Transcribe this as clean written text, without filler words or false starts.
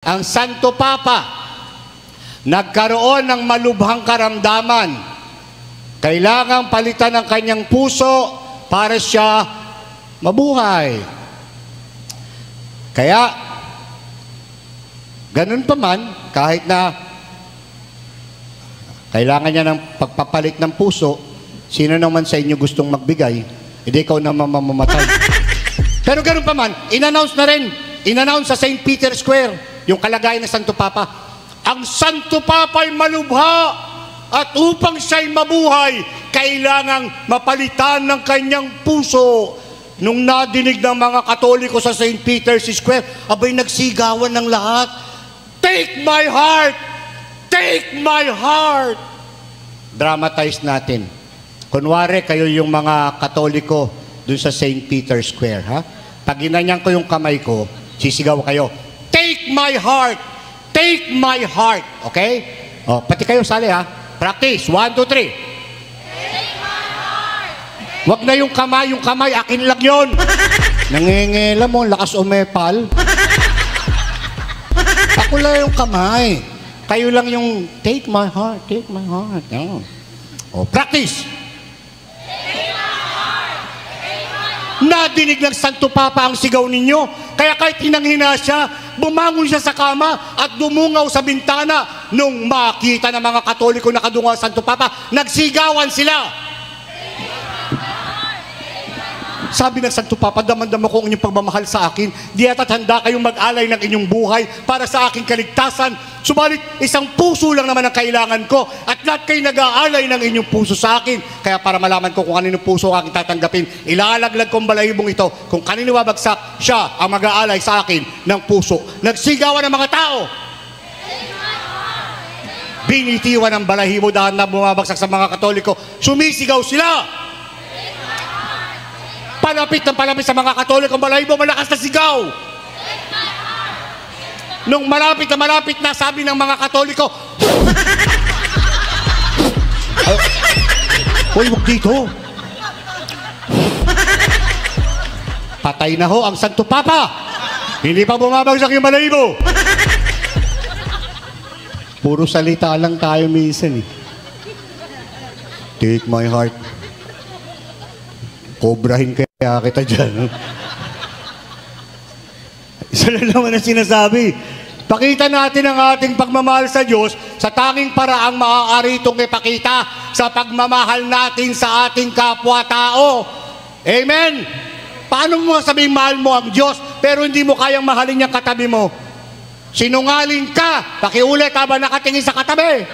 ang Santo Papa nagkaroon ng malubhang karamdaman. Kailangang palitan ang kanyang puso para siya mabuhay. Kaya, ganun pa man, kahit na kailangan niya ng pagpapalit ng puso, sino naman sa inyo gustong magbigay, hindi ikaw naman mamamatay. Pero ganun pa man, in-announce sa St. Peter's Square, yung kalagayan ng Santo Papa. Ang Santo Papa ay malubha at upang siya'y mabuhay, kailangang mapalitan ng kanyang puso. Nung nadinig ng mga Katoliko sa St. Peter's Square, abay nagsigawan ng lahat, "Take my heart! Take my heart!" Dramatize natin. Kunwari kayo yung mga Katoliko dun sa St. Peter's Square, ha? Pag ginanyan ko yung kamay ko, sisigaw kayo, "Take my heart! Take my heart!" Okay? O, pati kayo sali, ha? Practice. 1, 2, 3. Take my heart! Wag na yung kamay, akin lang yun. Nangingila mo, lakas umepal. Ako lang yung kamay. Kayo lang yung take my heart, take my heart. Oh. O, practice. Take my heart! Take my heart! Nadinig ng Santo Papa ang sigaw ninyo. Kaya kahit hinang-hina siya, bumangon siya sa kama at dumungaw sa bintana. Nung makita ng mga Katoliko na kadungaw ang Santo Papa, nagsigawan sila. Sabi ng Santo Papa, damandam ko ang inyong pagmamahal sa akin. Di ata't handa kayong mag-alay ng inyong buhay para sa aking kaligtasan. Subalit, isang puso lang naman ang kailangan ko at lahat kayo nag-aalay ng inyong puso sa akin. Kaya para malaman ko kung kanino puso ang aking tatanggapin, ilalaglag kong balahibong ito. Kung kanino babagsak, siya ang mag-aalay sa akin ng puso. Nagsigawan ng mga tao. Binitiwan ang balahibo dahil na bumabagsak sa mga Katoliko. Sumisigaw sila. Palapit ng palapit sa mga Katoliko ang balahibo, malakas na sigaw. Nung malapit na, sabi ng mga Katoliko, "Hoy, wag dito." Patay na ho ang Santo Papa. Hindi pa bumabagsak yung balahibo. Puro salita lang tayo minsan eh. Take my heart. Kobrahin kaya kita dyan. Isa lang naman ang sinasabi. Pakita natin ang ating pagmamahal sa Diyos sa tanging paraang maaari itong ipakita sa pagmamahal natin sa ating kapwa-tao. Amen? Paano mo sabihin mahal mo ang Diyos pero hindi mo kayang mahalin yung katabi mo? Sinungaling ka. Pakiulit habang nakatingin sa katabi.